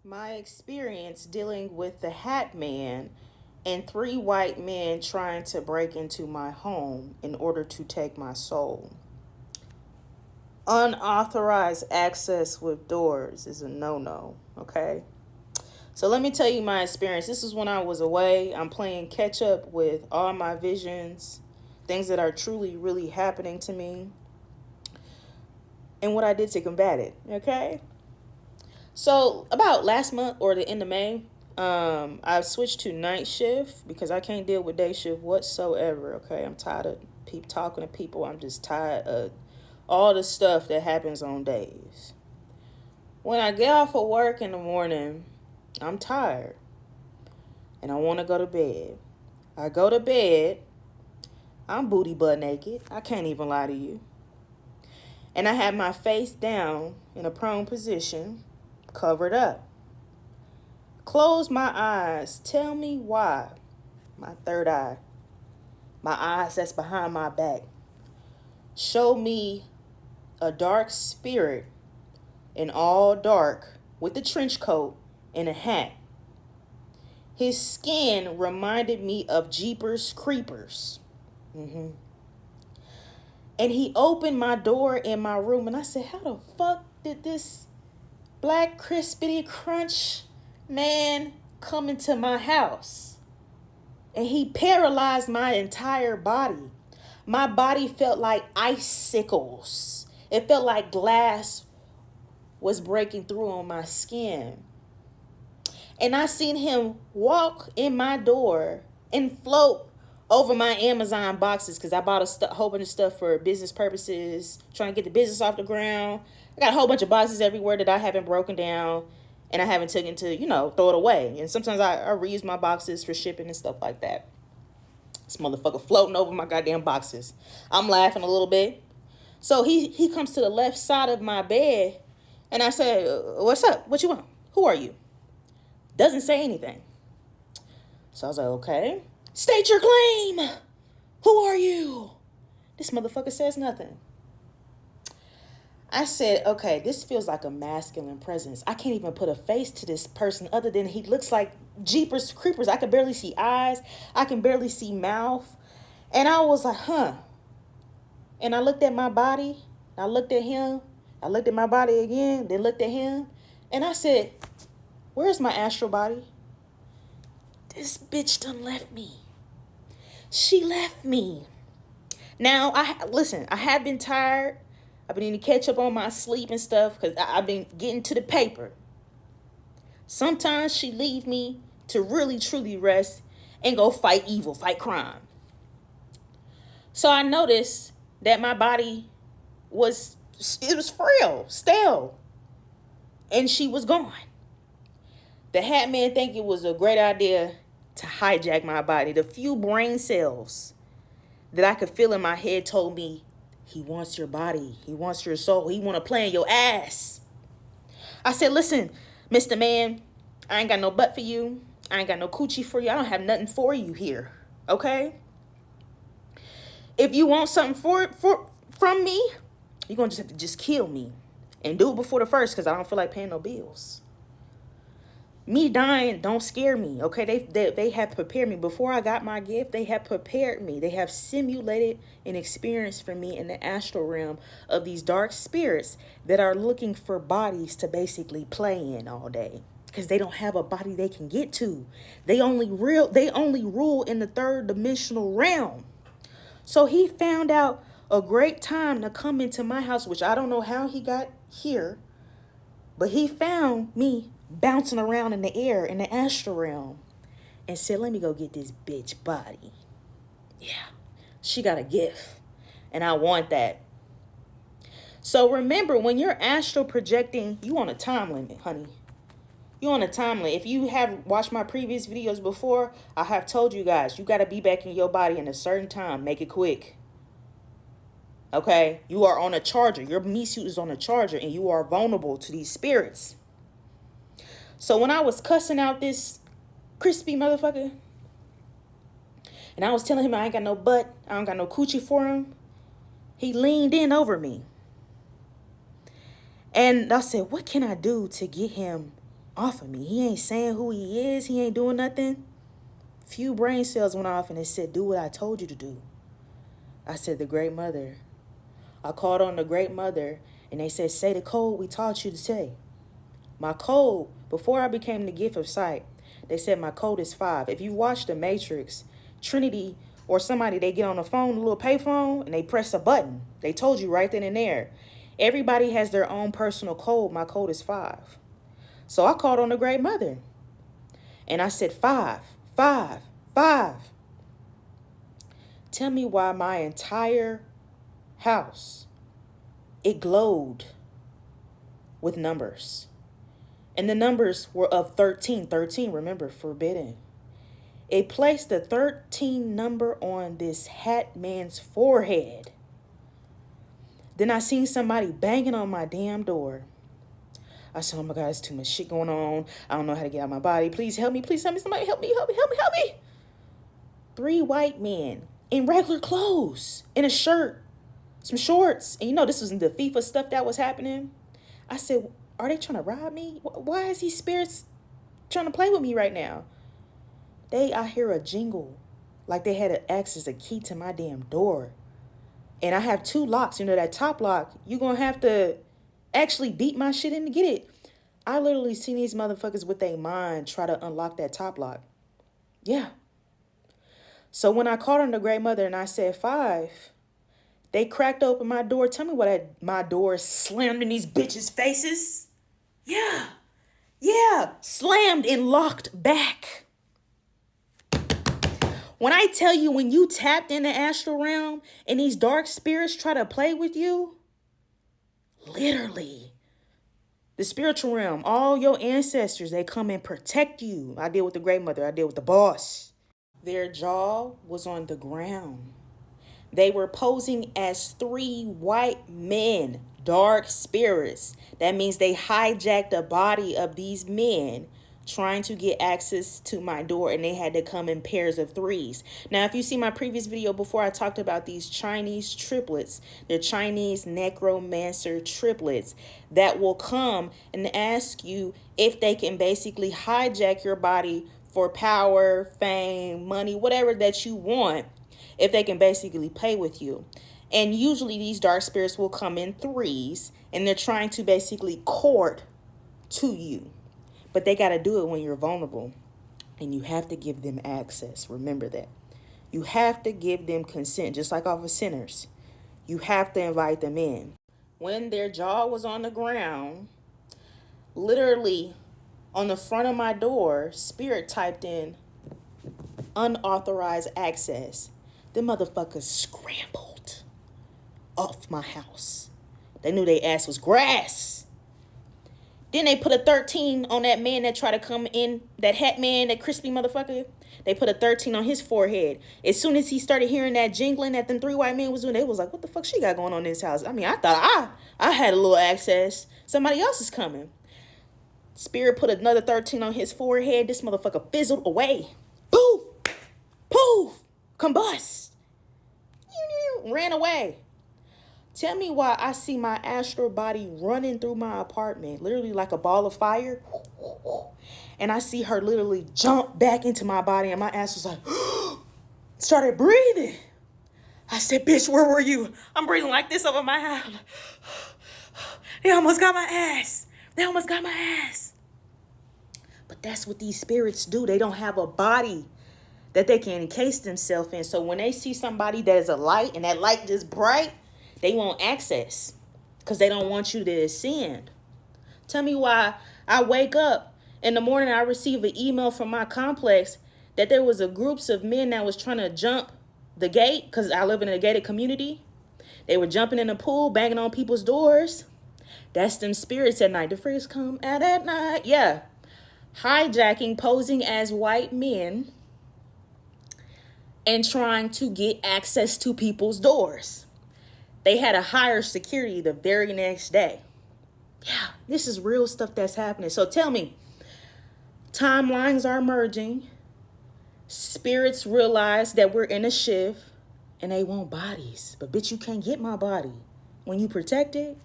my experience dealing with the Hat Man and three white men trying to break into my home in order to take my soul. Unauthorized access with doors is a no-no, okay? So let me tell you my experience. This is when I was away. I'm playing catch up with all my visions, things that are truly, really happening to me, and what I did to combat it, okay? So about last month or the end of May, I switched to night shift because I can't deal with day shift whatsoever. Okay, I'm tired of talking to people. I'm just tired of all the stuff that happens on days. When I get off of work in the morning, I'm tired and I want to go to bed. I go to bed. I'm booty butt naked. I can't even lie to you. And I have my face down in a prone position, covered up. Close my eyes. Tell me why. My third eye. My eyes that's behind my back. Show me a dark spirit in all dark with a trench coat and a hat. His skin reminded me of Jeepers Creepers. And he opened my door in my room and I said, how the fuck did this black crispity crunch man come into my house? And he paralyzed my entire body. My body felt like icicles. It felt like glass was breaking through on my skin. And I seen him walk in my door and float over my Amazon boxes because I bought a whole bunch of stuff for business purposes, trying to get the business off the ground. I got a whole bunch of boxes everywhere that I haven't broken down and I haven't taken to, throw it away. And sometimes I reuse my boxes for shipping and stuff like that. This motherfucker floating over my goddamn boxes. I'm laughing a little bit. So he comes to the left side of my bed and I said, what's up? What you want? Who are you? Doesn't say anything. So I was like, okay. State your claim. Who are you? This motherfucker says nothing. I said, okay, this feels like a masculine presence. I can't even put a face to this person other than he looks like Jeepers Creepers. I can barely see eyes. I can barely see mouth. And I was like, huh. And I looked at my body. I looked at him. I looked at my body again. Then looked at him. And I said, where's my astral body? This bitch done left me. She left me. Now, I have been tired. I've been needing to catch up on my sleep and stuff because I've been getting to the paper. Sometimes she leave me to really, truly rest and go fight evil, fight crime. So I noticed that my body was frail, stale, and she was gone. The Hat Man think it was a great idea to hijack my body. The few brain cells that I could feel in my head told me, he wants your body. He wants your soul. He want to play in your ass. I said, listen, Mr. Man, I ain't got no butt for you. I ain't got no coochie for you. I don't have nothing for you here. Okay? If you want something from me, you're going to just have to just kill me. And do it before the first because I don't feel like paying no bills. Me dying don't scare me, okay? They have prepared me. Before I got my gift, they have prepared me. They have simulated an experience for me in the astral realm of these dark spirits that are looking for bodies to basically play in all day because they don't have a body they can get to. They only rule in the third dimensional realm. So he found out a great time to come into my house, which I don't know how he got here, but he found me bouncing around in the air in the astral realm and said, let me go get this bitch body. Yeah, she got a gift and I want that. So remember, when you're astral projecting, you on a time limit, honey. You on a time limit. If you have watched my previous videos before, I have told you guys, you got to be back in your body in a certain time. Make it quick. Okay? You are on a charger. Your meat suit is on a charger and you are vulnerable to these spirits. So when I was cussing out this crispy motherfucker, and I was telling him I ain't got no butt, I don't got no coochie for him, he leaned in over me. And I said, what can I do to get him off of me. He ain't saying who he is. He ain't doing nothing. Few brain cells went off and it said, do what I told you to do. I said, the Great Mother. I called on the Great Mother and they said, say the code we taught you to say. My code, before I became the gift of sight, they said my code is 5. If you watch The Matrix, Trinity or somebody, they get on the phone, a little payphone, and they press a button. They told you right then and there. Everybody has their own personal code. My code is 5. So I called on the Great Mother. And I said, 5, 5, 5. Tell me why my entire house, it glowed with numbers. And the numbers were of 13. 13, remember, forbidden. It placed the 13 number on this hat man's forehead. Then I seen somebody banging on my damn door. I said, oh my God, there's too much shit going on. I don't know how to get out of my body. Please help me. Please help me. Somebody help me, help me, help me, help me. 3 white men in regular clothes, in a shirt, some shorts. And you know, this was the FIFA stuff that was happening. I said, are they trying to rob me? Why is these spirits trying to play with me right now? I hear a jingle like they had access a key to my damn door. And I have 2 locks. You know, that top lock, you're going to have to actually beat my shit in to get it. I literally seen these motherfuckers with their mind try to unlock that top lock. Yeah. So when I called on the Great Mother and I said 5, they cracked open my door. Tell me what my door slammed in these bitches' faces. Yeah. Slammed and locked back. When I tell you, when you tapped in the astral realm and these dark spirits try to play with you, literally, the spiritual realm, all your ancestors, they come and protect you. I deal with the Great Mother. I deal with the boss. Their jaw was on the ground. They were posing as 3 white men, dark spirits. That means they hijacked the body of these men trying to get access to my door, and they had to come in pairs of 3s. Now, if you see my previous video before, I talked about these Chinese triplets. They're Chinese necromancer triplets that will come and ask you if they can basically hijack your body for power, fame, money, whatever that you want, if they can basically play with you. And usually these dark spirits will come in 3s, and they're trying to basically court to you. But they got to do it when you're vulnerable, and you have to give them access. Remember that. You have to give them consent, just like off of sinners. You have to invite them in. When their jaw was on the ground, literally on the front of my door, Spirit typed in unauthorized access. The motherfuckers scrambled off my house. They knew their ass was grass. Then they put a 13 on that man that tried to come in, that hat man, that crispy motherfucker. They put a 13 on his forehead. As soon as he started hearing that jingling that them 3 white men was doing, they was like, what the fuck she got going on in this house? I mean, I thought I had a little access. Somebody else is coming. Spirit put another 13 on his forehead. This motherfucker fizzled away. Poof! Poof! Combust! Ran away. Tell me why I see my astral body running through my apartment, literally like a ball of fire. And I see her literally jump back into my body, and my ass was like, started breathing. I said, bitch, where were you? I'm breathing like this over my house. They almost got my ass. But that's what these spirits do. They don't have a body that they can encase themselves in. So when they see somebody that is a light, and that light just bright, they want access because they don't want you to ascend. Tell me why I wake up in the morning, I receive an email from my complex that there was a groups of men that was trying to jump the gate, because I live in a gated community. They were jumping in the pool, banging on people's doors. That's them spirits at night. The freaks come out at night. Yeah. Hijacking, posing as white men, and trying to get access to people's doors. They had to hire security the very next day. Yeah, this is real stuff that's happening. So tell me, timelines are merging. Spirits realize that we're in a shift, and they want bodies. But bitch, you can't get my body. When you protect it,